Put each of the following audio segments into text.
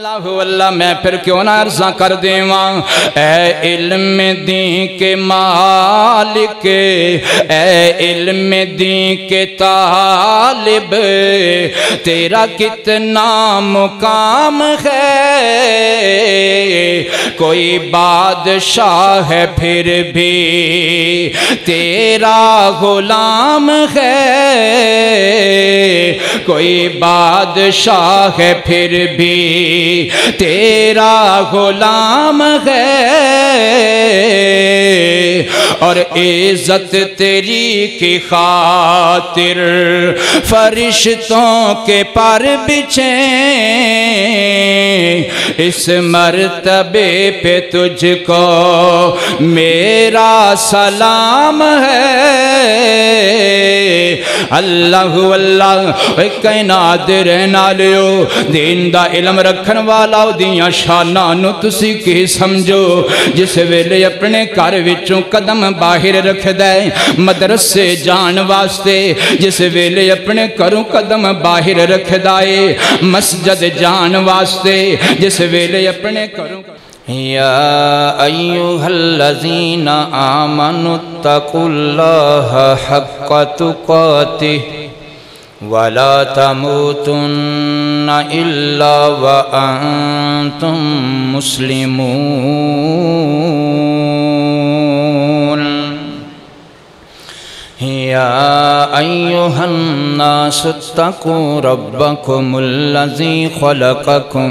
اللہ میں پھر کیوں نہ عرضہ کر دیواں، اے علم دین کے مالک، اے علم دین کے طالب، تیرا کتنا مقام ہے، کوئی بادشاہ ہے پھر بھی تیرا غلام ہے، کوئی بادشاہ ہے پھر بھی تیرا غلام ہے، اور عزت تیری کی خاطر فرشتوں کے پر بچھیں، اس مرتبے پہ تجھ کو میرا سلام ہے۔ اللہ اللہ کائنات رہنا لیو، دین دا علم رکھن والا دیاں شاناں نو تسی کی سمجھو، جس ویلے اپنے گھر وچوں قدم باہر رکھ دے مدرسے جان واسطے، جس ویلے اپنے گھروں قدم باہر رکھ دے مسجد جان واسطے، جس ویلے اپنے گھروں یا ایوہا الذین آمنوا اتقوا اللہ حق تقاتہ ولا تموتن الا وانتم مسلمون۔ یا ایوہا الناس اتقوا ربکم الذی خلقکم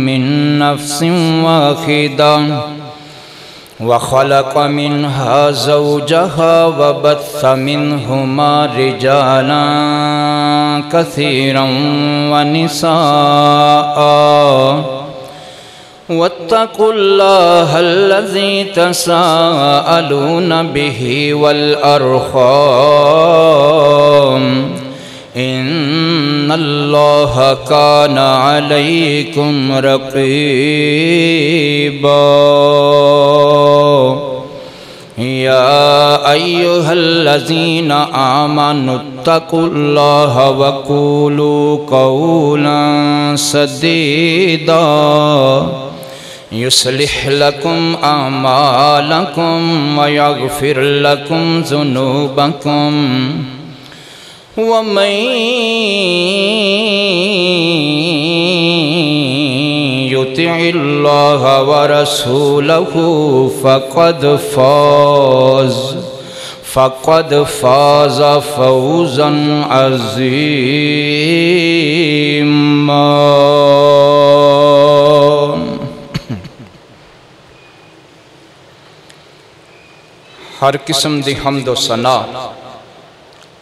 من نفس واحدہ وخلق منها زوجها وبث منهما رجالا كثيرا ونساء واتقوا الله الذي تساءلون به والأرحام إن الله كان عليكم رقيبا۔ يا أيها الذين آمنوا اتقوا الله وقولوا قولا سديدا يصلح لكم أعمالكم ويغفر لكم ذنوبكم ومن يطع الله ورسوله فقد فاز فوزا عظيما۔ ہر قسم دی حمد و ثنا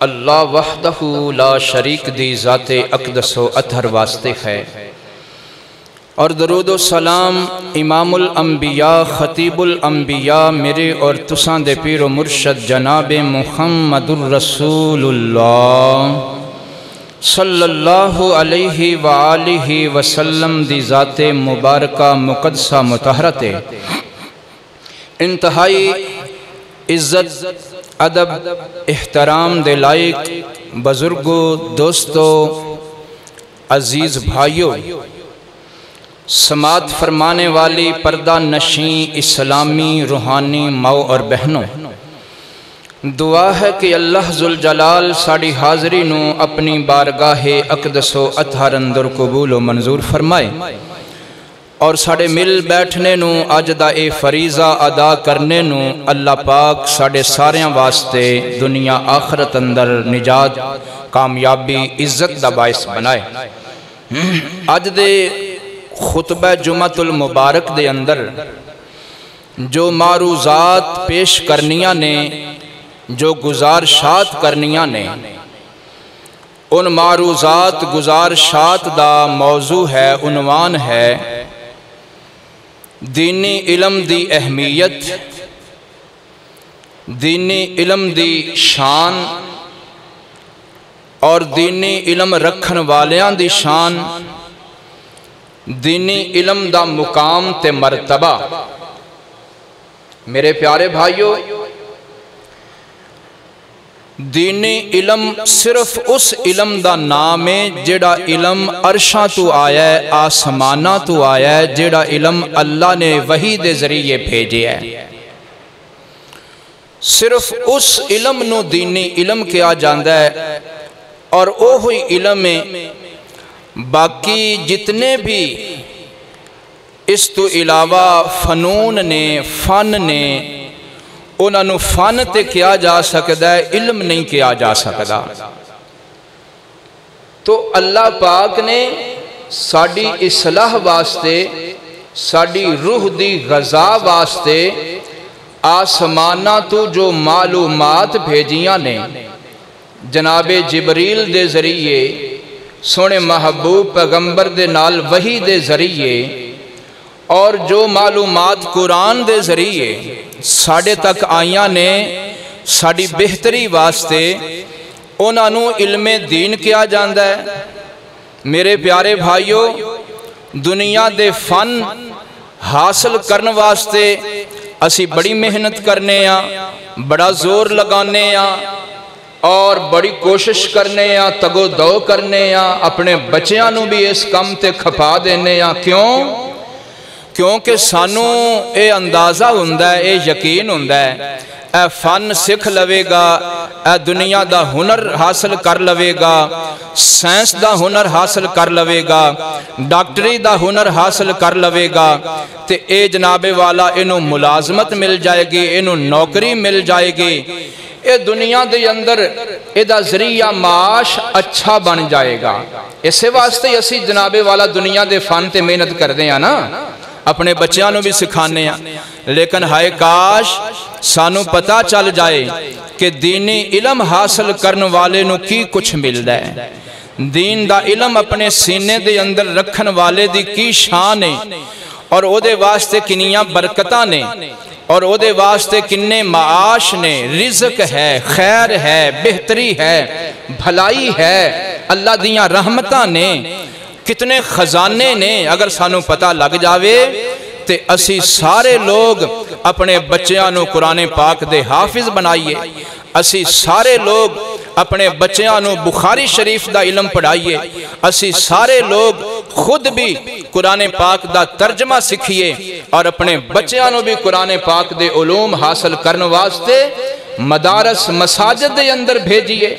اللہ وحدہ لا شریک دی ذات اقدس و اطہر واسطے ہے، اور درود و سلام امام الانبیاء خطیب الانبیاء میرے اور تساں دے پیر و مرشد جناب محمد الرسول اللہ صلی اللہ علیہ وآلہ وسلم دی ذات مبارکہ مقدسہ مطہرت انتہائی عزت ادب احترام دے لائق بزرگوں دوستوں عزیز بھائیوں، سماعت فرمانے والی پردہ نشین اسلامی روحانی ماؤں اور بہنوں، دعا ہے کہ اللہ ذوالجلال ساڑی حاضری نو اپنی بارگاہ اقدس و اطہر اندر قبول و منظور فرمائے، اور ساڑے مل بیٹھنے نو اج دا اے فریضہ ادا کرنے نو اللہ پاک ساڑے ساریاں واسطے دنیا آخرت اندر نجات کامیابی عزت دا باعث بنائے۔ اج دے خطبہ جمعۃ المبارک دے اندر جو معروضات پیش کرنیاں نے، جو گزارشات کرنیاں نے، ان معروضات گزارشات دا موضوع ہے، عنوان ہے دینی علم دی اہمیت، دینی علم دی شان اور دینی علم رکھن والیاں دی شان، دینی علم دا مقام تے مرتبہ۔ میرے پیارے بھائیو، دینی علم صرف اس علم دا نام ہے جیڑا علم عرشاں تو آیا ہے، آسماناں تو آیا ہے، جیڑا علم اللہ نے وحی دے ذریعے بھیجے ہے۔ صرف اس علم نو دینی علم کیا جاندہ ہے، اور اوہی علم ہے باقی جتنے بھی اس تو علاوہ فنون نے، فن نے، انہاں نو فن تے کیا جا سکتا ہے، علم نہیں کیا جا سکتا۔ تو اللہ پاک نے ساڑی اصلاح واسطے، ساڑی روح دی غذا واسطے آسمانہ تو جو معلومات بھیجیاں نے جناب جبریل دے ذریعے، سونے محبوب پیغمبر دے نال وحی دے ذریعے، اور جو معلومات قرآن دے ذریعے ساڑھے تک آئیاں نے ساڑھی بہتری واسطے، انہاں نو علم دین کیا جاندہ ہے۔ میرے پیارے بھائیو، دنیا دے فن حاصل کرن واسطے اسی بڑی محنت کرنے ہاں، بڑا زور لگانے ہاں، اور بڑی کوشش کرنے ہاں، تگو دو کرنے ہاں، اپنے بچیاں نو بھی اس کم تے کھپا دینے ہاں۔ کیوں؟ کیونکہ سانو اے اندازہ ہوندہ ہے، اے یقین ہوندہ ہے، اے فن سکھ لوے گا، اے دنیا دا ہنر حاصل کر لوے گا، سائنس دا ہنر حاصل کر لوے گا، ڈاکٹری دا ہنر حاصل کر لوے گا، تے اے جناب والا انہوں ملازمت مل جائے گی، انہوں نوکری مل جائے گی، اے دنیا دے اندر اے دا ذریعہ معاش اچھا بن جائے گا۔ اسے واسطے اسی جناب والا دنیا دے فن تے محنت کر دیں نا، اپنے بچیاں نو بھی سکھانے ہیں، لیکن ہائے کاش سانو پتہ چل جائے کہ دینی علم حاصل کرن والے نو کی کچھ مل ہے، دین دا علم اپنے سینے دے اندر رکھن والے دی کی شان ہے، اور او دے واسطے کنیاں برکتاں نے، اور او دے واسطے کنے معاش نے، رزق ہے، خیر ہے، بہتری ہے، بھلائی ہے، اللہ دیاں رحمتاں نے، کتنے خزانے نے۔ اگر سانو پتہ لگ جاوے تے اسی سارے لوگ اپنے بچیاں نو قرآن پاک دے حافظ بنائیے، اسی سارے لوگ اپنے بچیاں نو بخاری شریف دا علم پڑھائیے، اسی سارے لوگ خود بھی قرآن پاک دا ترجمہ سکھیے، اور اپنے بچیاں نو بھی قرآن پاک دے علوم حاصل کرن واسطے مدارس مساجد دے اندر بھیجیے،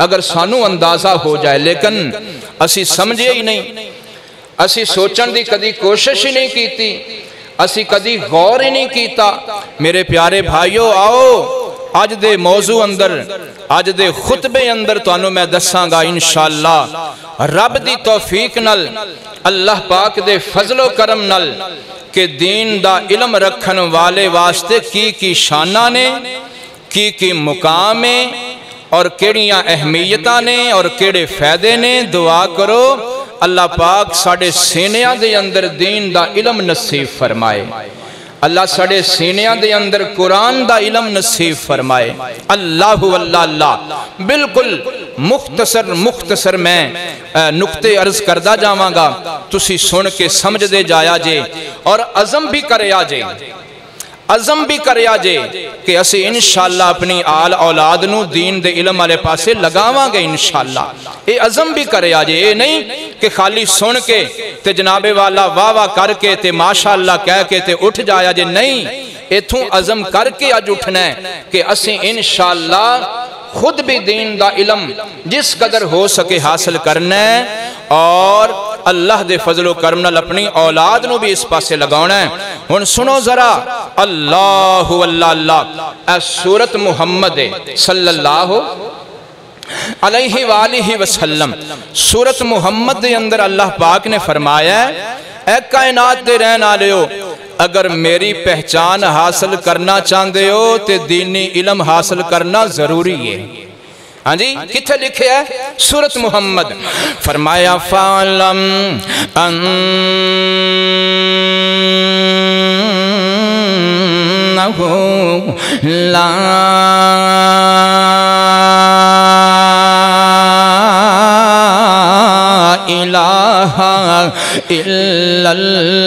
اگر سانو اندازہ ہو جائے۔ لیکن اسی سمجھے ہی نہیں، اسی سوچن دی کدی کوشش ہی نہیں کیتی، اسی کدی غور ہی نہیں کیتا۔ میرے پیارے بھائیو، آؤ آج دے موضوع اندر، آج دے خطبے اندر تو انہوں میں دساں گا انشاءاللہ رب دی توفیق نل، اللہ پاک دے فضل و کرم نل، کہ دین دا علم رکھن والے واسطے کی شانہ نے، کی مقامیں، اور کیڑیاں اہمیتاں نے، اور کیڑے فائدے نے۔ دعا کرو اللہ پاک ساڑھے سینیاں دے اندر دین دا علم نصیب فرمائے، اللہ ساڑھے سینیاں دے اندر قرآن دا علم نصیب فرمائے۔ اللہ اللہ بالکل مختصر میں نقطے عرض کردہ جاواں گا، تسی سن کے سمجھ دے جایا جے، اور عزم بھی کرے آجے، عزم بھی کرے آجے کہ اسی انشاءاللہ اپنی آل اولاد نو دین دے علم والے پاسے لگاواں گے انشاءاللہ۔ اے عزم بھی کرے آجے، اے نہیں کہ خالی سن کے تے جناب والا واہ کر کے تے ماشاءاللہ کہہ کے تے اٹھ جایا جے، نہیں، ایتھوں عزم کر کے آج اٹھنا ہے کہ اسی انشاءاللہ خود بھی دین دا علم جس قدر ہو سکے حاصل کرنا ہے، اور اللہ دے فضل و کرم نال اپنی اولاد نو بھی اس پاسے لگاونا ہے۔ ہن سنو ذرا، اللہ اللہ اے سورت محمد صلی اللہ علیہ وآلہ وسلم، سورت محمد دے اندر اللہ پاک نے فرمایا ہے، اے کائنات دے رہن آلیو، اگر میری پہچان حاصل کرنا چاندے ہو تے دینی علم حاصل کرنا ضروری ہے۔ ہاں جی، کتھے لکھے ہے؟ سورت محمد۔ فرمایا فَعْلَمْ أَنَّهُ لَا إِلَهَ إِلَّا اللَّهُ۔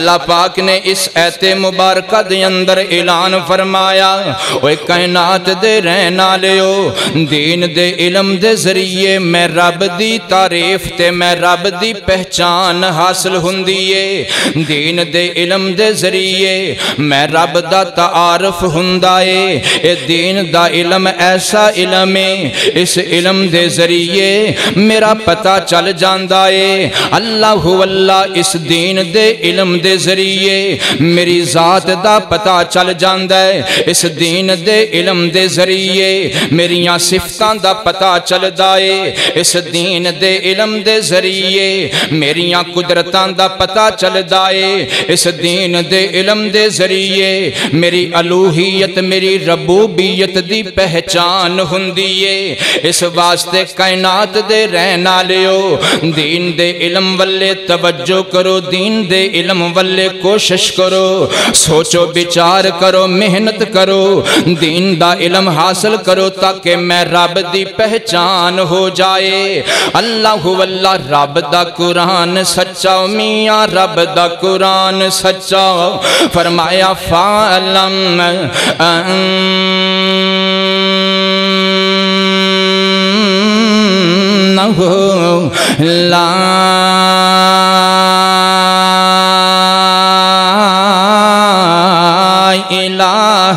اللہ پاک نے اس ایت مبارکہ دے اندر اعلان فرمایا اوے کائنات دے رہن والےو دین دے علم دے ذریعے میں رب دی تعریف تے میں رب دی پہچان حاصل ہوندی ہے دین دے علم دے ذریعے میں رب دا تعارف ہوندا ہے اے دین دا علم ایسا علم ہے اس علم دے ذریعے میرا پتہ چل جاندا ہے اللہ ہو اللہ اس دین دے علم دے ذریعے میری ذات دا پتہ چل جاندا ہے اس دین دے علم دے ذریعے میریاں صفتاں دا پتہ چلدا ہے اس دین دے علم دے ذریعے میریاں قدرتاں دا پتہ چلدا ہے اس دین دے علم دے ذریعے میری الوہیت میری ربوبیت دی پہچان ہوندی ہے اس واسطے کائنات دے رہن والےو دین دے علم والے توجہ کرو دین دے علم والے کوشش کرو سوچو بچار کرو محنت کرو دین دا علم حاصل کرو تاکہ میں رب دی پہچان ہو جائے اللہ واللہ رب دا قرآن سچا میاں رب دا قرآن سچا فرمایا فَعْلَمْ لا الہ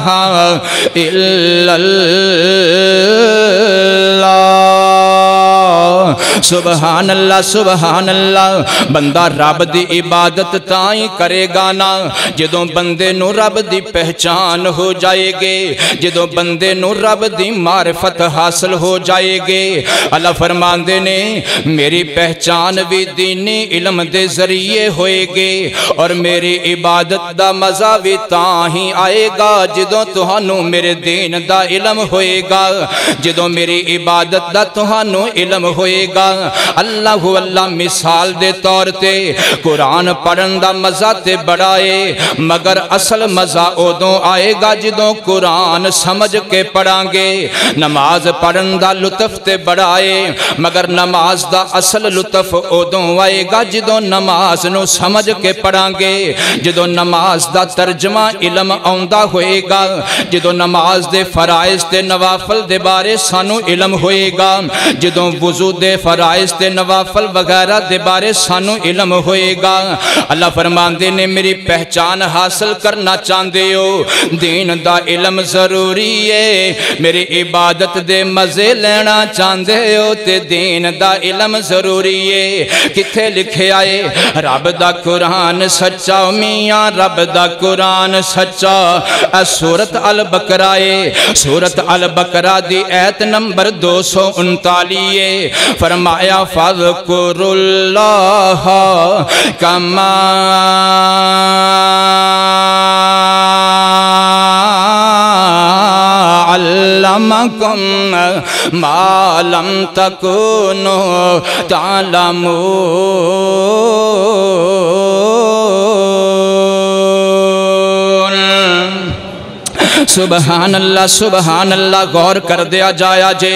الا سبحان اللہ بندہ رب دی عبادت تائیں کرے گا نا جدوں بندے نو رب دی پہچان ہو جائے گے جدوں بندے نو رب دی معرفت حاصل ہو جائے گے اللہ فرماندے نے میری پہچان بھی دینی علم دے ذریعے ہوئے گے اور میری عبادت دا مزہ بھی تائیں آئے گا جدوں تہانوں میرے دین دا علم ہوئے گا جدوں میری عبادت دا تہانوں علم ہوئے گا اللہ اللہ مثال دے طور تے قرآن پڑھن دا مزہ تے بڑھائے مگر اصل مزہ ادوں آئے گا جدوں قرآن سمجھ کے پڑھاں گے نماز پڑھن دا لطف تے بڑھائے مگر نماز دا اصل لطف ادوں آئے گا جدوں نماز نو سمجھ کے پڑھاں گے جدوں نماز دا ترجمہ علم آؤندا ہوئے گا جدوں نماز دے فرائض تے نوافل دے بارے سانو علم ہوئے گا جدوں وضو دے فرائض تے نوافل وغیرہ دے بارے سانو علم ہوئے گا اللہ فرماندے نے میری پہچان حاصل کرنا چاندے ہو دین دا علم ضروری ہے میری عبادت دے مزے لینا چاندے ہو تے دین دا علم ضروری ہے کتھے لکھے آئے رب دا قرآن سچا میاں رب دا قرآن سچا سورت البقرہ سورت البقرہ دی ایت نمبر 239 فرمایا فَاذْكُرُوا اللَّهَ كَمَا عَلَّمَكُمْ مَا لَمْ تَكُونُوا تَعْلَمُونَ سبحان اللہ غور کر دیا جایا جے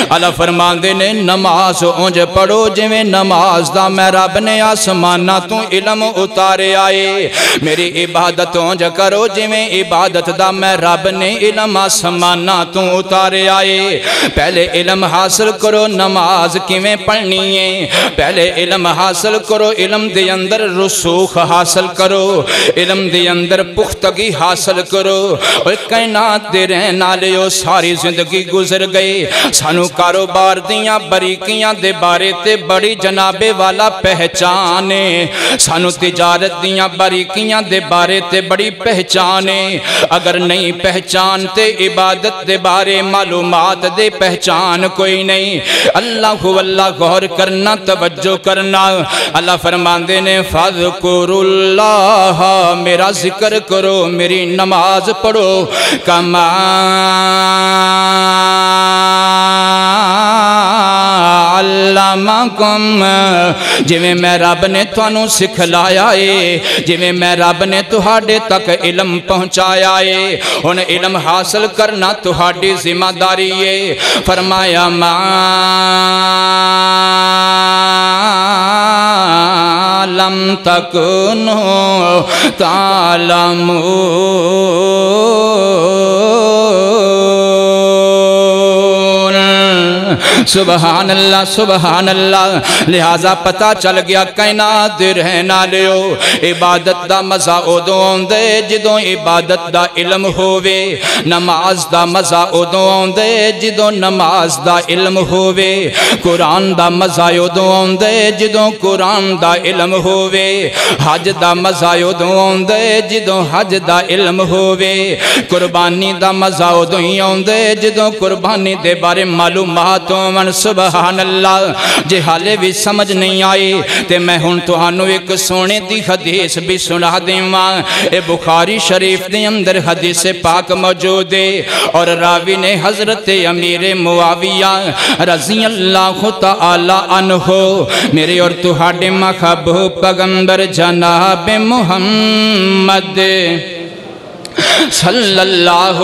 اللہ فرماندے نے نماز اونج پڑھو جویں نماز دا میں رب نے آسمانہ تو علم اتارے آئے میری عبادت اونج کرو جویں عبادت دا میں رب نے علم آسمانہ تو اتارے آئے پہلے علم حاصل کرو نماز کیویں پڑھنی ہے پہلے علم حاصل کرو علم دے اندر رسوخ حاصل کرو علم دے اندر پختگی حاصل کرو کائنات دے رہن والےو ساری زندگی گزر گئے سانو کاروبار دیاں باریکیاں دے بارے تے بڑی جنابے والا پہچانے سانو تجارت دیاں باریکیاں دے بارے تے بڑی پہچانے اگر نہیں پہچانتے عبادت دے بارے معلومات دے پہچان کوئی نہیں اللہ واللہ غور کرنا توجہ کرنا اللہ فرماندے نے فَاذْكُرُوا اللَّهَ میرا ذکر کرو میری نماز پڑھو کما علمکم جویں میں رب نے تانوں سکھلایا ہے جویں میں رب نے تہاڈے تک علم پہنچایا ہے ہن علم حاصل کرنا تہاڈی ذمہ داری ہے فرمایا ما لم تكونوا تعلمون۔ سبحان اللہ سبحان اللہ۔ لہذا پتہ چل گیا کائنات دے رہن والےو عبادت دا مزہ ادوں آندے جدوں عبادت دا علم ہووے، نماز دا مزہ ادوں آندے جدوں نماز دا علم ہووے، قرآن دا مزہ ادوں آندے جدوں قرآن دا علم ہووے، حج دا مزہ ادوں آندے جدوں حج دا علم ہووے، قربانی دا مزہ ادوں ہی آندے جدوں قربانی دے بارے معلومات من۔ سبحان اللہ۔ جے حالے بھی سمجھ نہیں آئی تے میں ہن تہانوں ایک سونے دی حدیث بھی سنا دیواں۔ اے بخاری شریف دے اندر حدیث پاک موجود ہے اور راوی نے حضرت امیر معاویہ رضی اللہ تعالی عنہ میرے اور تہاڈے محبوب پیغمبر جناب محمد صلی اللہ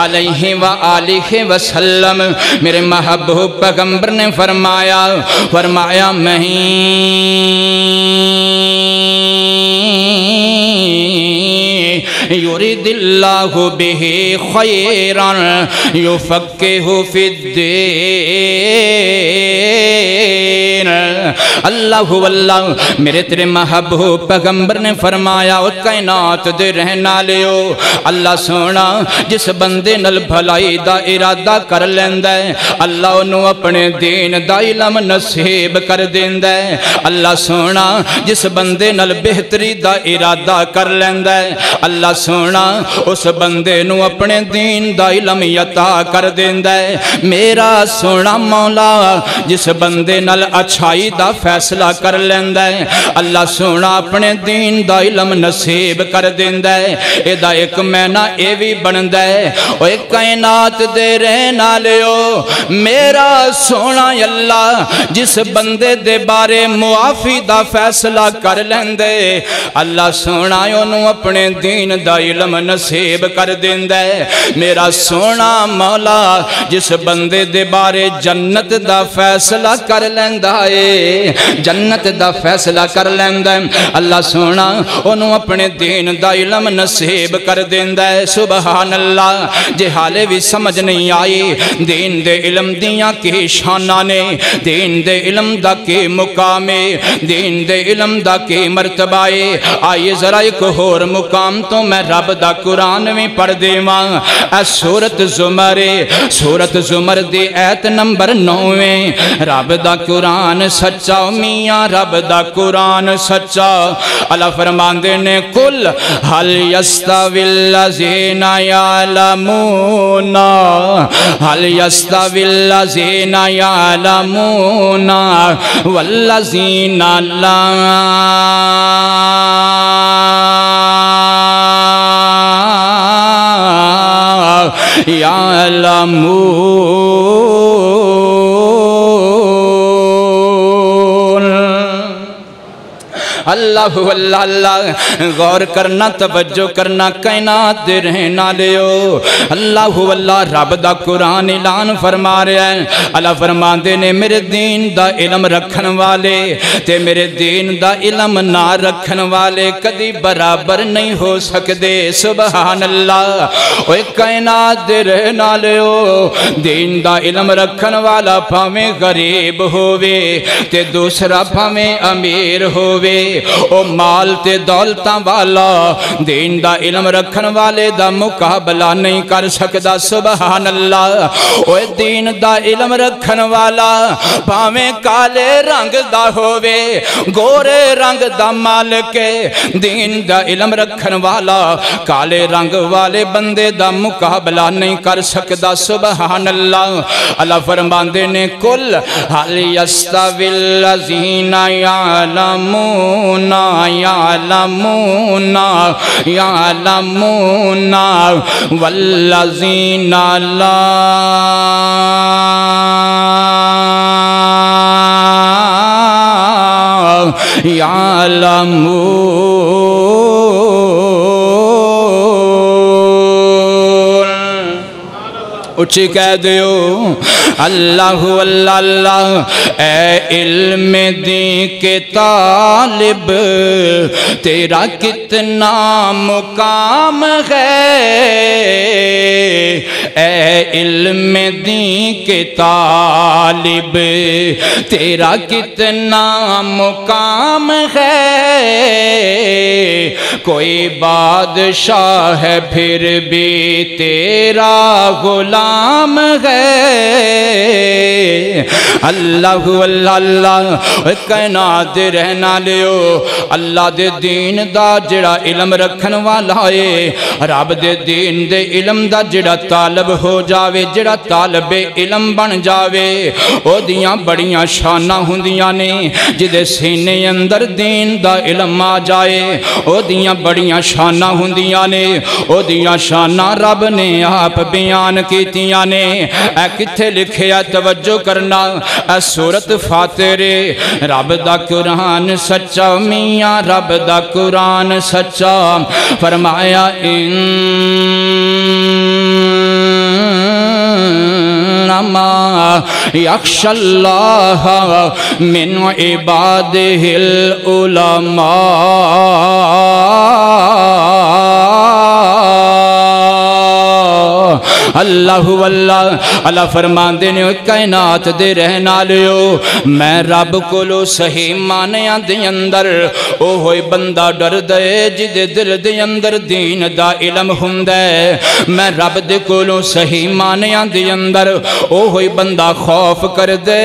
علیہ وآلہ وسلم میرے محبوب پیغمبر نے فرمایا میں یرید اللہ بہ خیرا یفقہہ فی الدین۔ اللہ واللہ میرے تیرے محبوب پیغمبر نے فرمایا او کائنات دے رہن والےو اللہ سونا جس بندے نل بھلائی دا ارادہ کر لیندا ہے اللہ انہوں اپنے دین دا علم نصیب کر دیندا ہے۔ اللہ سونا جس بندے نل بہتری دا ارادہ کر لیندا ہے اللہ سونا اس بندے نو اپنے دین دا علم عطا کر دیندا ہے۔ میرا سونا مولا جس بندے نل اچھائی دا فیصلہ کر لیندا ہے اللہ سونا اپنے دین دا علم نصیب کر دیندا ہے۔ اے دا ایک معنی اے بھی بندا ہے او ایک کائنات دے رہن والےو میرا سونا اللہ جس بندے دے بارے معافی دا فیصلہ کر لیندے اللہ سونا انہوں اپنے دین دا علم نصیب کر دیندا ہے۔ میرا سونا مولا جس بندے دے بارے جنت دا فیصلہ کر لیندا ہے جنت دا فیصلہ کر لیندا ہے اللہ سونا انہوں اپنے دین دا علم نصیب کر دیندا ہے۔ سبحان اللہ۔ جے حالے بھی سمجھ نہیں آئی دین دے علم دیاں کی شانہ نے دین دے علم دا کی مقامے دین دے علم دا کی مرتبائے آئیے ذرا ایک اور مقام تو میں رب دا قرآن میں پڑھ دیواں۔ اے سورت زمر دی ایت نمبر 9 رب دا قرآن سچا میاں رب دا قرآن سچا۔ اللہ فرماندے نے کل حل یستوی الذین یعلمون حل یستوی الذین یعلمون والذین لا یعلمون۔ اللہ اللہ اللہ غور کرنا توجہ کرنا کائنات دے رہن والےو اللہ اللہ رب دا قرآن اعلان فرما رہا ہے۔ اللہ فرماندے نے میرے دین دا علم رکھن والے تے میرے دین دا علم نہ رکھن والے کدی برابر نہیں ہو سکدے۔ سبحان اللہ۔ اوے کائنات دے رہن والےو دین دا علم رکھن والا بھاویں غریب ہووے تے دوسرا بھاویں امیر ہووے او مال تے دولتاں والا دین دا علم رکھن والے دا مقابلہ نہیں کر سکدا۔ سبحان اللہ۔ اوے دین دا علم رکھن والا بھاویں کالے رنگ دا ہووے گورے رنگ دا مالک دین دا علم رکھن والا کالے رنگ والے بندے دا مقابلہ نہیں کر سکدا۔ سبحان اللہ۔ اللہ فرماندے نے کل حل یستوی الذین یعلمون یعلمون یعلمون والذین لا یعلمون۔ اچھی کہہ دیو اللہ اللہ اللہ اے علم دین کے طالب تیرا کتنا مقام ہے اے علم دین کے طالب تیرا کتنا مقام ہے کوئی بادشاہ ہے پھر بھی تیرا غلام ہے اللہ اللہ اللہ کائنات دے رہنا لیو اللہ دے دین دا جڑا علم رکھن والا ہے رب دے دین دے علم دا جڑا طالب ہو جاوے جڑا طالب علم بن جاوے او دیاں بڑیاں شانہ ہوندیاں نے جدے سینے اندر دین دا علم آ جائے او دیاں بڑیاں شانہ ہوندیاں نے او دیاں شانہ رب نے آپ بیان کیتیاں نے اے کتھے لکھیا توجہ کرنا اے سورت فاتر رب دا قرآن سچا میاں رب دا قرآن سچا فرمایا انما یخشی اللہ من عبادہ العلماء اللہ واللہ اللہ فرمان دینے کائنات دے رہنا لیو میں رب کو لو صحیح مانیاں دے اندر او ہوئی بندہ ڈر دے جدے دل دے اندر دین دا علم ہندے میں رب دے کو لو صحیح مانیاں دے اندر او ہوئی بندہ خوف کر دے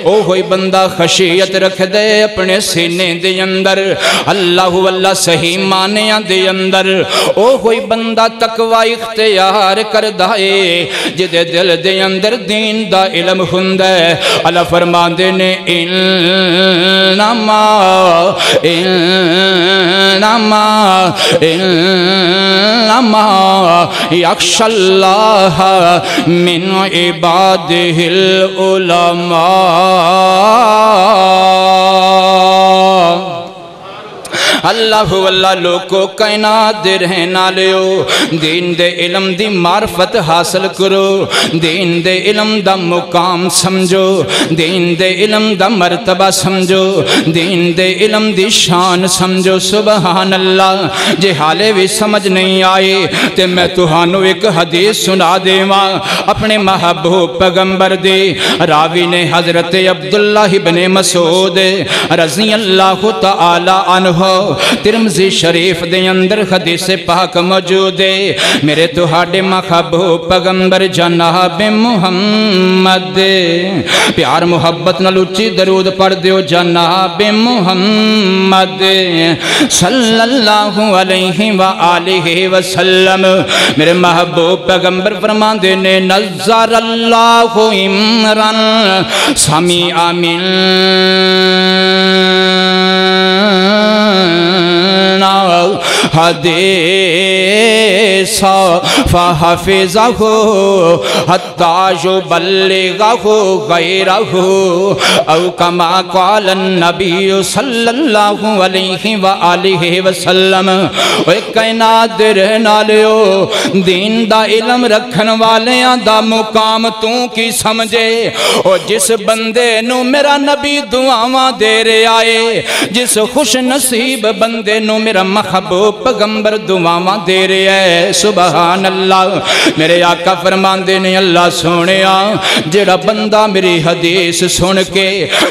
او ہوئی بندہ خشیت رکھ دے اپنے سینے دے اندر اللہ واللہ صحیح مانیاں دے اندر او ہوئی بندہ تقوی اختیار کر دائے جدے دل دے اندر دین دا علم ہندے اللہ فرمان دینے انما یخشی اللہ من عبادہ العلماء اللہ واللہ لوگو کائنات دے رہنا لیو دین دے علم دی معرفت حاصل کرو دین دے علم دا مقام سمجھو دین دے علم دا مرتبہ سمجھو دین دے علم دی شان سمجھو سبحان اللہ جے حالے بھی سمجھ نہیں آئے تے میں تہانوں ایک حدیث سنا دے ماں اپنے محبوب پیغمبر دے راوی نے حضرت عبداللہ بن مسعود رضی اللہ تعالی عنہ ترمذی شریف دے اندر حدیث پاک موجود ہے میرے تہاڈے محبوب پیغمبر جناب محمد پیار محبت نال اچھی درود پڑھ دیو جناب محمد صلی اللہ علیہ وآلہ وسلم میرے محبوب پیغمبر فرماندے نے نظر اللہ عمران سمیع من حدیثا فحفظہ حتی یبلغہ غیرہ او کما قال النبی صلی اللہ علیہ وآلہ وسلم اے کائنات دے رہنا لیو دین دا علم رکھن والیاں دا مقام تو کی سمجھے اور جس بندے نو میرا نبی دعاواں دے رہے آئے جس خوش نصیب بندے نو میرا محبوب پیغمبر دعاواں دے رہے ہے سبحان اللہ میرے آقا فرمان دینے اللہ سونیا جڑا بندہ میری حدیث سن کے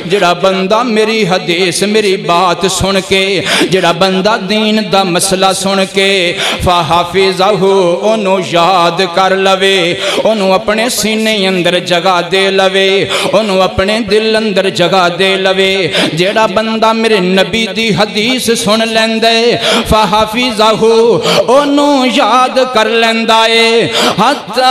جڑا بندہ میری حدیث میری بات سن کے جڑا بندہ دین دا مسئلہ سن کے فحافظہ انہوں یاد کر لوے انہوں اپنے سینے اندر جگہ دے لوے انہوں اپنے دل اندر جگہ دے لوے جڑا بندہ میرے نبی دی حدیث سن لیندے فحافظہ انہوں یاد کر لیندائے حتی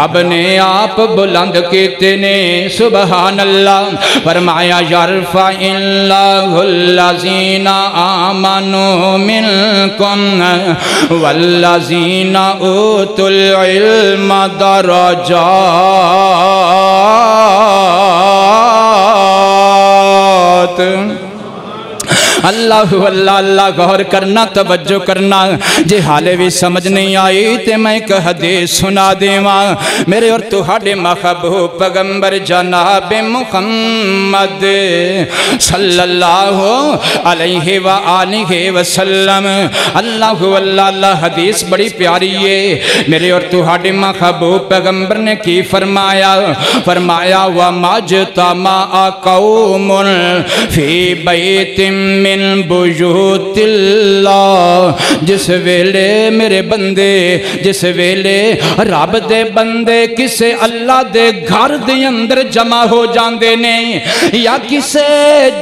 رب نے آپ بلند کیتے نے سبحان اللہ فرمایا یرفع اللہ الذین آمنوا منکم والذین اوتوا العلم درجات اللہ اللہ اللہ غور کرنا توجہ کرنا جے حالے بھی سمجھ نہیں آئی تے میں ایک حدیث سنا دیواں میرے اور تہاڈے محبوب پیغمبر جناب محمد صلی اللہ علیہ وآلہ وسلم اللہ اللہ اللہ حدیث بڑی پیاری ہے میرے اور تہاڈے محبوب پیغمبر نے کی فرمایا فرمایا وَمَجْتَمَعَ قَوْمٌ فِي بَيْتٍ من بیوت اللہ جس ویلے میرے بندے جس ویلے رب دے بندے کسے اللہ دے گھر دے اندر جمع ہو جاندے نے یا کسے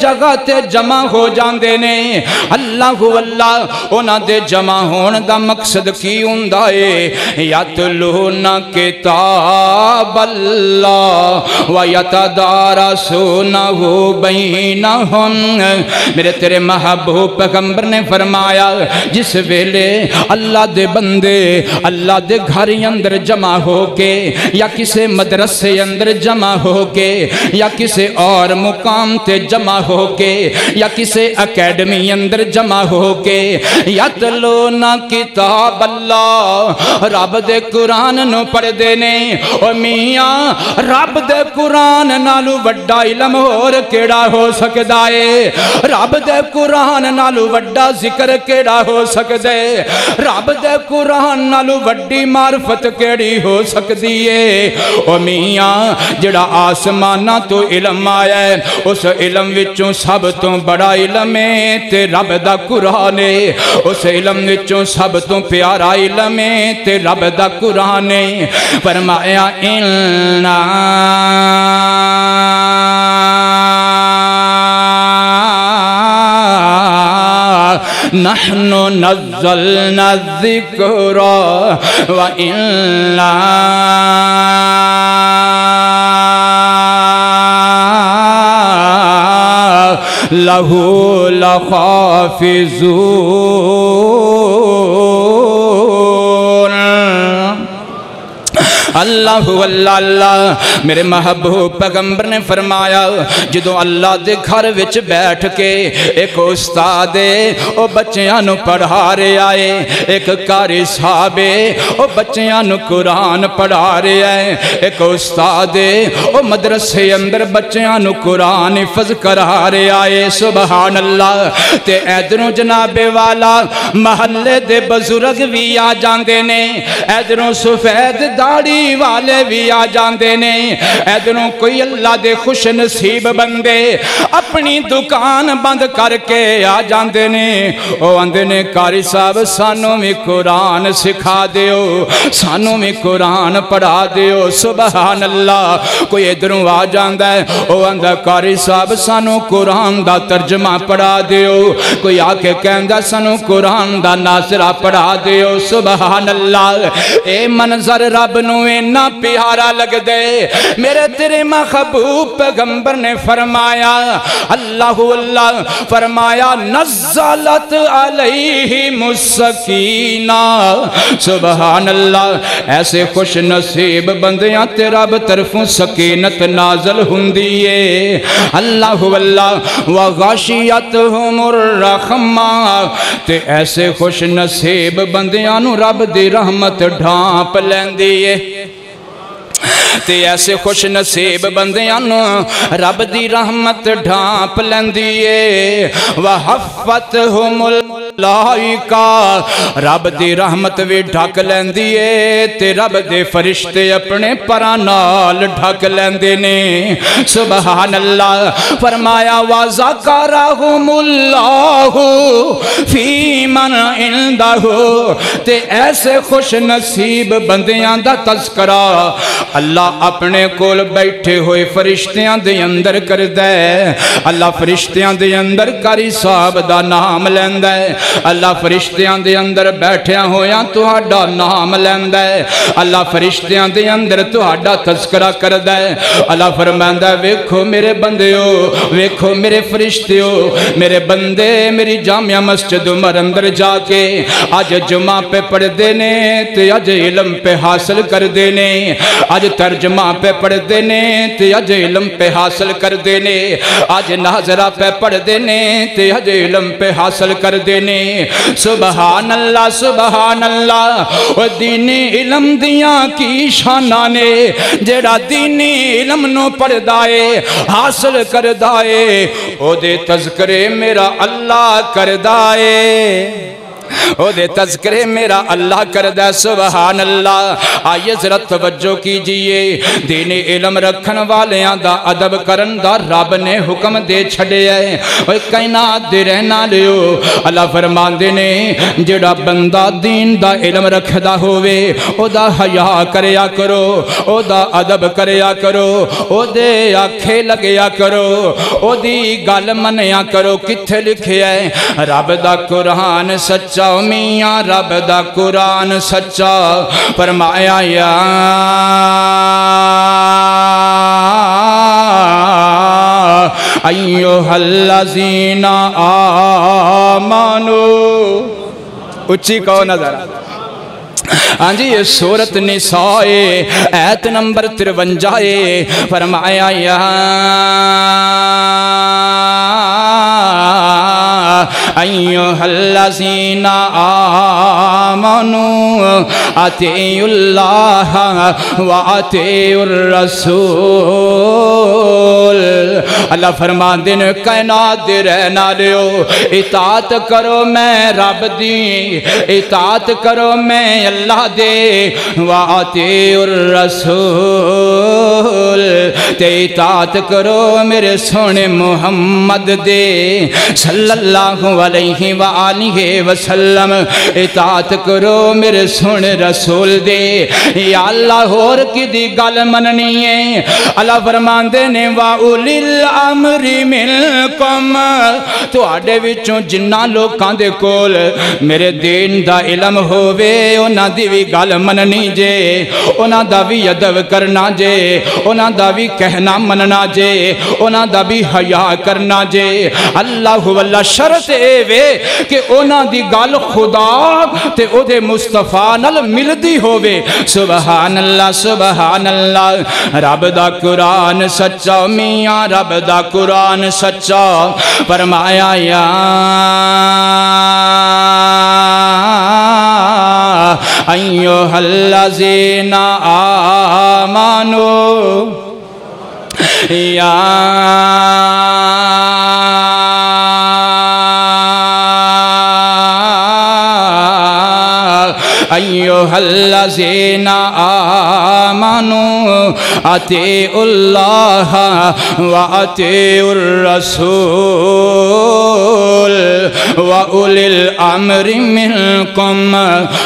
جگہ تے جمع ہو جاندے نے اللہ اللہ انہاں دے جمع ہون دا مقصد کی ہوندا ہے یتلون کتاب اللہ ویتدارسونہ بینہم میرے تیرے محبوب پیغمبر نے فرمایا جس ویلے اللہ دے بندے اللہ دے گھر اندر جمع ہو کے یا کسے مدرسے اندر جمع ہو کے یا کسے اور مقام تے جمع ہو کے یا کسے اکیڈمی اندر جمع ہو کے یتلون کتاب اللہ رب دے قرآن نو پڑھ دینے او میاں رب دے قرآن نالو وڈا علم اور کیڑا ہو سکدا ہے رب دے قرآن نالو وڈا ذکر کیڑا ہو سکدے رب دے قرآن نالو وڈی معرفت کیڑی ہو سکدی ہے او میاں جڑا آسمانہ تو علم آیا ہے اس علم وچوں سب تو بڑا علم ہے تے رب دا قرآن ہے اس علم وچوں سب تو پیارا علم ہے تے رب دا قرآن ہے فرمایا اِنَّا نحن نزلنا الذکر وإنا لہ لحافظون اللہ اللہ اللہ میرے محبوب پیغمبر نے فرمایا جدو اللہ دے گھر وچ بیٹھ کے ایک استاد او بچیاں نو پڑھا رہے آئے ایک قاری صاحب او بچیاں نو قرآن پڑھا رہے آئے ایک استاد او مدرسے اندر بچیاں نو قرآن حفظ کرا رہے آئے سبحان اللہ تے ایدروں جناب والا محلے دے بزرگ بھی آ جاندے نے ایدروں سفید داڑی والے بھی آ جاندے نے ایدروں کوئی اللہ دے خوش نصیب بندے اپنی دکان بند کر کے آ جاندے نے او آندے نے قاری صاحب سانوں میں قرآن سکھا دیو سانوں میں قرآن پڑھا دیو سبحان اللہ کوئی ایدروں آ جاندہ ہے او آندہ قاری صاحب سانوں قرآن دا ترجمہ پڑھا دیو کوئی آکے کہندہ سانوں قرآن دا ناظرہ پڑھا دیو سبحان اللہ اے منظر رب نو نہ پیارا لگ دے میرے تیرے محبوب پیغمبر نے فرمایا اللہ اللہ فرمایا نزلت علیہم السکینہ سبحان اللہ ایسے خوش نصیب بندیاں تے رب طرفوں سکینت نازل ہوندیے اللہ اللہ وغاشیتہم الرحمہ تے ایسے خوش نصیب بندیاں نو رب دی رحمت ڈھانپ لیندیے تے ایسے خوش نصیب بندیاں نو رب دی رحمت ڈھانپ لیندیے وحفتہم الملائکہ رب دی رحمت بھی ڈھک لیندیے تے رب دے فرشتے اپنے پرانال ڈھک لیندے نے سبحان اللہ فرمایا وَذَكَرَهُمُ اللَّهُ فِي مَنْ عِنْدَهُ تے ایسے خوش نصیب بندیاں دا تذکرہ اللہ اپنے کول بیٹھے ہوئے فرشتیاں دے اندر کر دے اللہ فرشتیاں دے اندر قاری صاحب دا نام لیندہ ہے اللہ فرشتیاں دے اندر بیٹھیاں ہویاں تہاڈا نام لیندا ہے، اللہ فرشتیاں دے اندر تہاڈا تذکرہ کردا ہے۔ اللہ فرماندا ہے ویکھو میرے بندیو، ویکھو میرے فرشتیو، میرے بندے میری جامعہ مسجد عمر اندر جا کے آج جمعہ پہ پڑھ دینے تے آج علم پہ حاصل کر دینے، آج ترجمہ پہ پڑھ دینے تے آج علم پہ حاصل کر دینے، آج ناظرہ پہ پڑھ دینے تے آج علم پہ حاصل کر دینے۔ سبحان اللہ سبحان اللہ، وہ دینی علم دیاں کی شانانے جیڑا دینی علم نو پڑھ دائے حاصل کر دائے او دے تذکرے میرا اللہ کر دائے، او دے تذکرے میرا اللہ کردہ۔ سبحان اللہ۔ آئیے ذرا توجہ کیجئے، دینی علم رکھن والیاں دا ادب کرن دا رب نے حکم دے چھڑے ہے، اوہ کائنات دے رہنا لیو۔ اللہ فرمان دینے جڑا بندہ دین دا علم رکھدا ہوئے او دا حیاء کریا کرو، او دا ادب کریا کرو، او دے آنکھیں لگیا کرو، او دی گل منیا کرو۔ کتھے لکھے ہے رب دا قرآن سچا میاں، رب دا قرآن سچا، فرمایا یا ایوہ الذین آمنو، اچھی کہو نظر ہاں جی یہ سورت نساء ایت نمبر 53 فرمایا یا ایوہ الذین آمنوا اطیعوا اللہ و اطیعوا الرسول۔ اللہ فرمان دین کائنات دے رہنا لیو، اطاعت کرو میں رب دی، اطاعت کرو میں اللہ دے، و اطیعوا الرسول تے اطاعت کرو میرے سونے محمد دے صلی اللہ علیہ وآلہ وسلم، اطاعت کرو میرے سونے رسول دے۔ یا اللہ اور کی دی گل مننی ہے، اللہ فرمان دینے وَأُولِي الْأَمْرِ مِنْكُمْ، تو آڈے وچوں جنہ لوکاں دے کول میرے دین دا علم ہووے انہاں دی بھی گل مننی جے، انہاں دا بھی ادب کرنا جے، انہاں دا بھی کہنا مننا جے، انہاں دا بھی حیاء کرنا جے۔ اللہ واللہ شرط اے وے کہ انہاں دی گل خدا تے او دے مصطفیٰ نال ملدی ہووے۔ سبحان اللہ سبحان اللہ، رب دا قرآن سچا میاں، رب دا قرآن سچا، فرمایا یا ایوہ الذین آمنوا یا ایوہ الذین آمنوا اطیعوا اللہ و اطیعوا الرسول و اولی الامر منکم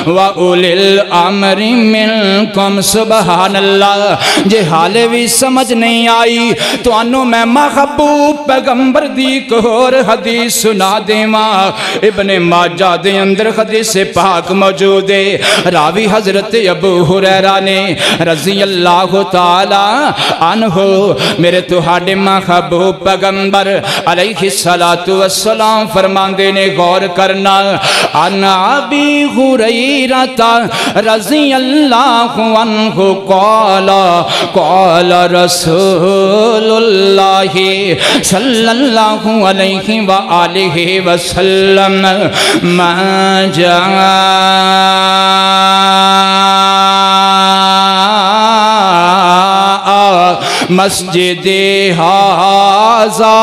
و اولی الامر منکم۔ سبحان اللہ۔ جے حالے بھی سمجھ نہیں آئی تو انہوں میں محبوب پیغمبر دی کہور حدیث سنا دیواں۔ ابن ماجہ دے اندر حدیث پاک موجود ہے، راوی حضرت ابو ہریرہ نے رضی اللہ تعالی عنہ میرے تہاڈے محبوب پیغمبر علیہ السلام فرمان دینے غور کرنا، عن ابی ہریرہ رضی اللہ عنہ قال قال رسول اللہ صلی اللہ علیہ وآلہ وسلم ما جاء مسجد ہازا،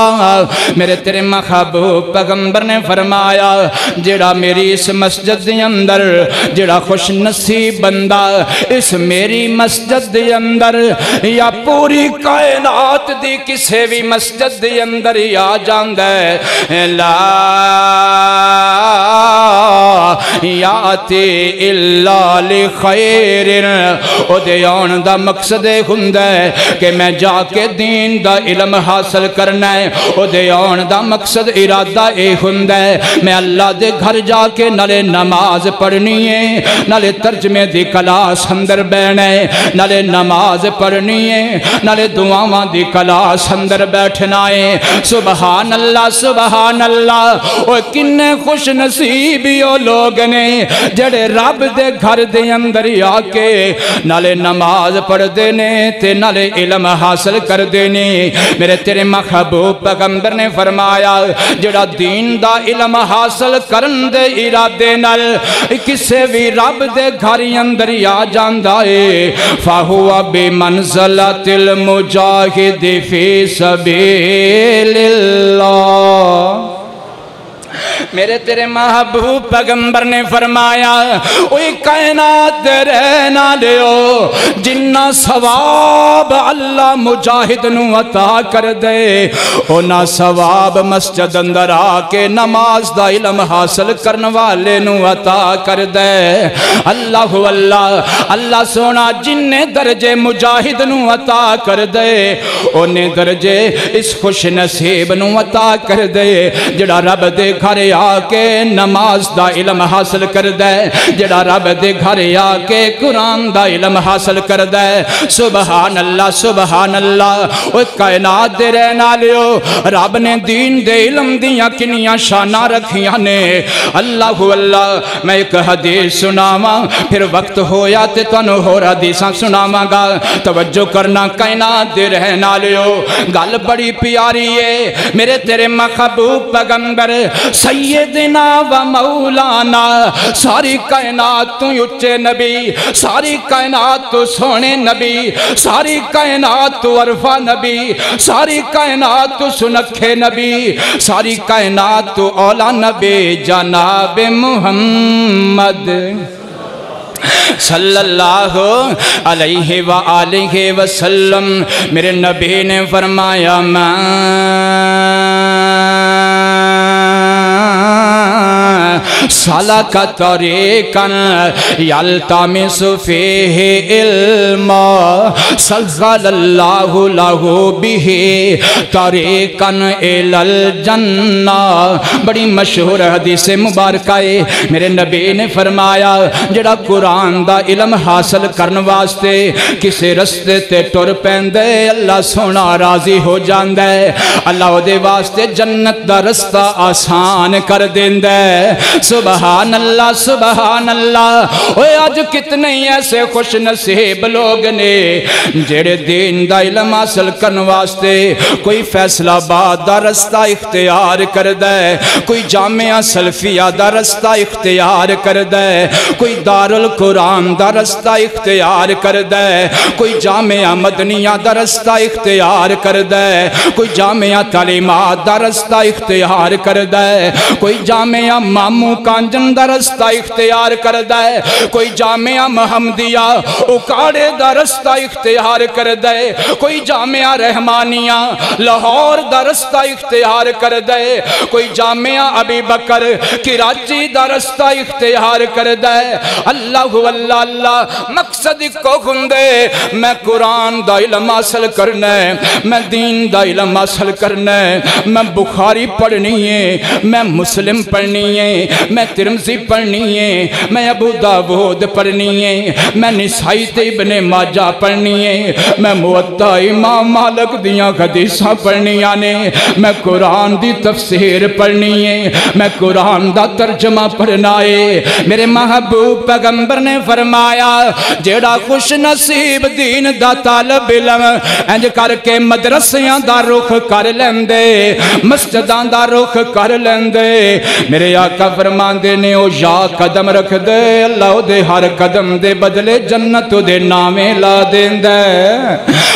میرے تیرے محبوب پیغمبر نے فرمایا جڑا میری اس مسجد دے اندر، جڑا خوش نصیب بندہ اس میری مسجد دے اندر یا پوری کائنات دی کسے بھی مسجد دے اندر آ جاندہ ہے، لا یاتی الا لخیر او دے آن دا مقصد ہوندا ہے کہ میں جا کے دین دا علم حاصل کرنا ہے او دے آن دا مقصد ارادہ اے ہوندا ہے میں اللہ دے گھر جا کے نالے نماز پڑھنی ہے نالے ترجمے دی کلاس اندر بیٹھنا ہے نالے نماز پڑھنی ہے نالے دعاواں دی کلاس اندر بیٹھنا ہے سبحان اللہ سبحان اللہ او کنے خوش نصیبی او لوگ نے جڑے رب دے گھر دے اندر آ کے نالے نماز پڑھ دینے تے نالے علم حاصل کر دینے میرے تیرے محبوب پیغمبر نے فرمایا جڑا دین دا علم حاصل کرن دے ارادے نال کسے بھی رب دے گھر اندر آ جاندا ہے فَهُوَ بِمَنْزَلَةِ الْمُجَاهِدِ فِي سَبِيلِ اللَّهِ میرے تیرے محبوب پیغمبر نے فرمایا اوئی کائنات دے رہنا لیو جنہ ثواب اللہ مجاہد نو عطا کر دے اونا ثواب مسجد اندر آکے نماز دا علم حاصل کرن والے نو عطا کر دے اللہ اللہ سونا جنہ درجے مجاہد نو عطا کر دے اونے درجے اس خوش نصیب نو عطا کر دے جڑا رب دے گھر آکے نماز دا علم حاصل کر دے جڑا رب دے گھر آکے قرآن دا علم حاصل کر دے سبحان اللہ اوہ کائنات دے رہنا لیو رب نے دین دے علم دیاں کنیاں شانہ رکھیاں نے اللہ میں ایک حدیث سناواں پھر وقت ہویا تے تنو ہو حدیثاں سناواں گا توجہ کرنا کائنات دے رہنا لیو گل بڑی پیاری ہے میرے تیرے محبوب پیغمبر سیدنا و مولانا ساری کائنات تو اچھے نبی ساری کائنات تو سونے نبی ساری کائنات تو عرفہ نبی ساری کائنات تو سنکھے نبی ساری کائنات تو اولا نبی جناب محمد صلی اللہ علیہ وآلہ وسلم میرے نبی نے فرمایا سالک طریقاً یلتمس فیہ علما سغل اللہ لہ بہ طریقاً الی الجنہ بڑی مشہور حدیث مبارکہ ہے میرے نبی نے فرمایا جڑا قرآن دا علم حاصل کرن واسطے کسے رستے تے ٹر پیندے اللہ سونا راضی ہو جاندے اللہ دے واسطے جنت دا رستہ آسان کر دیندے سبحان اللہ اوے آج کتنے ایسے خوش نصیب لوگ نے جڑے دین دا علم حاصل کرن واسطے کوئی فیصلہ آباد دا رستہ اختیار کر دے کوئی جامعہ سلفیہ دا رستہ اختیار کر دے کوئی دارالقرآن دا رستہ اختیار کر دے کوئی جامعہ مدنیہ دا رستہ اختیار کر دے کوئی جامعہ تعلیمات دا رستہ اختیار کر دے کوئی جامعہ مامو کانجن دا رستہ اختیار کر دے کوئی جامعہ محمدیہ اکاڑے دا رستہ اختیار کر دے کوئی جامعہ رحمانیہ لاہور دا رستہ اختیار کر دے کوئی جامعہ ابی بکر کراچی دا رستہ اختیار کر دے اللہ مقصد کو ہندے میں قرآن دا علم حاصل کرنا ہے میں دین دا علم حاصل کرنا ہے میں بخاری پڑھنی ہے میں مسلم پڑھنی ہے میں ترمذی پڑھنی ہے میں ابو داود پڑھنی ہے میں نسائی تے ابن ماجہ پڑھنی ہے میں موطا امام مالک دیاں حدیثاں پڑھنیاں نے میں قرآن دی تفسیر پڑھنی ہے میں قرآن دا ترجمہ پڑھنا ہے میرے محبوب پیغمبر نے فرمایا جیڑا خوش نصیب دین دا طالب علم انج کر کے مدرسیاں دا رخ کر لیندے مسجداں دا رخ کر لیندے میرے آقا فرماندے نے او یا قدم رکھ دے اللہ دے ہر قدم دے بدلے جنت دے نامے لا دیندے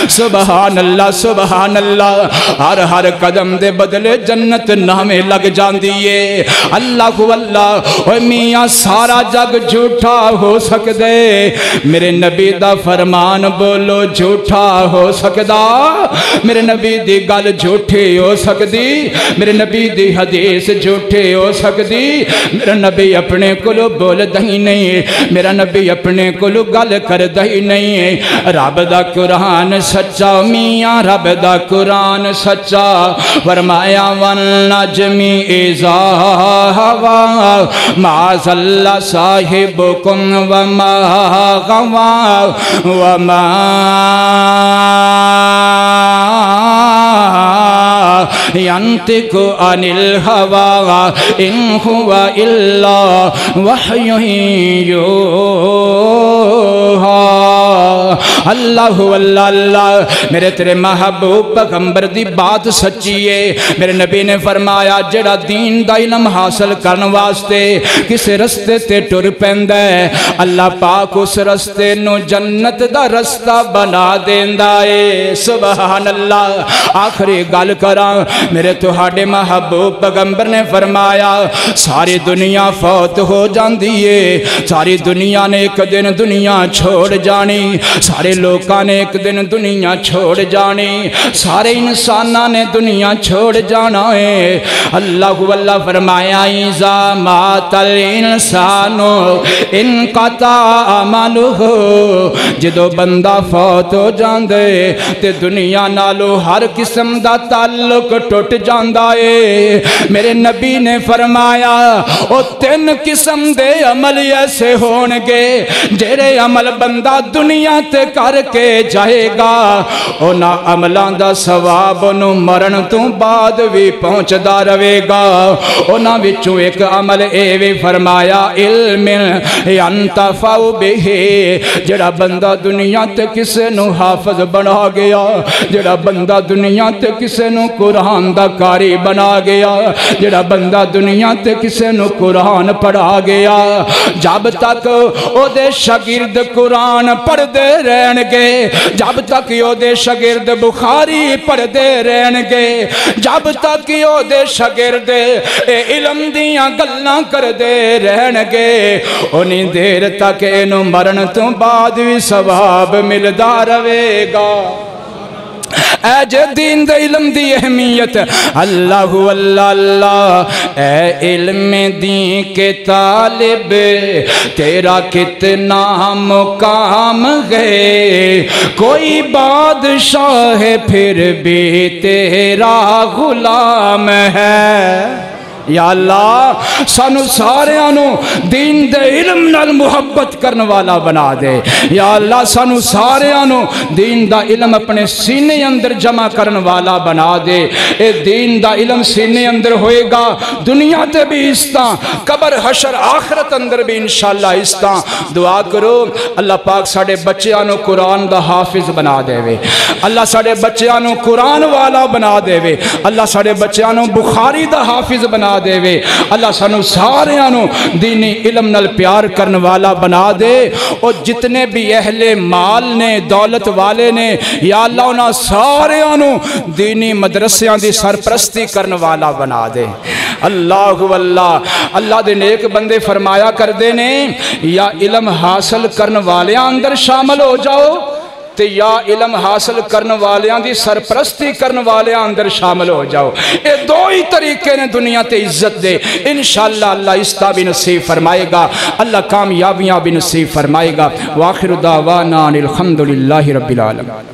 سبحان اللہ ہر قدم دے بدلے جنت نامے لگ جاندیے اللہ اوہ میاں سارا جگ جھوٹا ہو سکدے میرے نبی دا فرمان بولو جھوٹا ہو سکدا میرے نبی دی گل جھوٹی ہو سکدی میرے نبی دی حدیث جھوٹی ہو سکدی میرا نبی اپنے کلو بول دہی نہیں، میرا نبی اپنے کلو گل کر دہی نہیں، رب دا قرآن سچا میاں، رب دا قرآن سچا، فرمایا والنجمی اذا ہوا ما ضل صاحبکم وما غوا وما ينطق عن الهوى إن هو إلا وحي يوحى۔ اللہ اللہ اللہ، میرے تیرے محبوب پیغمبر دی بات سچی ہے۔ میرے نبی نے فرمایا جڑا دین دا علم حاصل کرن واسطے کس رستے تے ٹر پیندا ہے، اللہ پاک اس رستے نو جنت دا رستہ بنا دیندا ہے۔ سبحان اللہ۔ آخری گل کراں، میرے تہاڈے محبوب پیغمبر نے فرمایا ساری دنیا فوت ہو جاندی ہے، ساری دنیا نے ایک دن دنیا چھوڑ جانی، سارے لوکاں نے ایک دن دنیا چھوڑ جانی، سارے انساناں نے دنیا چھوڑ جانا ہے۔ اللہ واللہ فرمایا اذا مات الانسان انقطع عملہ، جدو بندہ فوت ہو جاندے تے دنیا نالو ہر قسم دا تعلق ٹوٹ جاندا ہے۔ میرے نبی نے فرمایا او تین قسم دے عمل ایسے ہونگے جڑے عمل بندہ دنیا تے کر کے جائے گا، اونا عملان دا ثواب انو مرن تو بعد بھی پہنچدا رہے گا۔ اونا وچوں ایک عمل ایوے فرمایا علم ینتفع بہ، جڑا بندہ دنیا تے کسے نو حافظ بنا گیا، جڑا بندہ دنیا تے کسے نو قرآن دا کاری بنا گیا، جڑا بندہ دنیا تے کسے نو قرآن پڑھا گیا، جب تک او دے شاگرد قرآن پڑھ دے رہن گے، جب تک او دے شاگرد بخاری پڑھ دے رہن گے، جب تک او دے شاگرد علم دیاں گلاں کر دے رہن گے، انہیں دیر تک انو مرن تو بعد بھی ثواب ملدا رہے گا۔ اے جے دین دے علم دی اہمیت، اللہ اللہ اللہ، اے علم دین کے طالب تیرا کتنا مقام ہے، کوئی بادشاہ ہے پھر بھی تیرا غلام ہے۔ یا اللہ سانو سارے آنو دین دے علم نال محبت کرن والا بنا دے، یا اللہ سانو سارے آنو دین دا علم اپنے سینے اندر جمع کرن والا بنا دے۔ اے دین دا علم سینے اندر ہوئے گا دنیا تے بھی استاں، قبر حشر آخرت اندر بھی انشاءاللہ استاں۔ دعا کرو اللہ پاک ساڑے بچے آنو قرآن دا حافظ بنا دے وے، اللہ ساڑے بچے آنو قرآن والا بنا دے وے، اللہ ساڑے بچے آنو بخاری دا حافظ بنا دے وے، اللہ سانو سارے آنو دینی علم نال پیار کرن والا بنا دے، اور جتنے بھی اہل مال نے دولت والے نے یا اللہ انہاں سارے آنو دینی مدرسیاں دی سرپرستی کرن والا بنا دے۔ اللہ واللہ، اللہ دے نیک بندے فرمایا کر دے نے یا علم حاصل کرن والے اندر شامل ہو جاؤ تے یا علم حاصل کرن والیاں دی سرپرستی کرن والیاں اندر شامل ہو جاؤ۔ اے دو ہی طریقے نے دنیا تے عزت دے، انشاءاللہ اللہ استہ بھی نصیب فرمائے گا، اللہ کامیابیاں بھی نصیب فرمائے گا۔ وآخر دعوانا الحمدللہ رب العالمین۔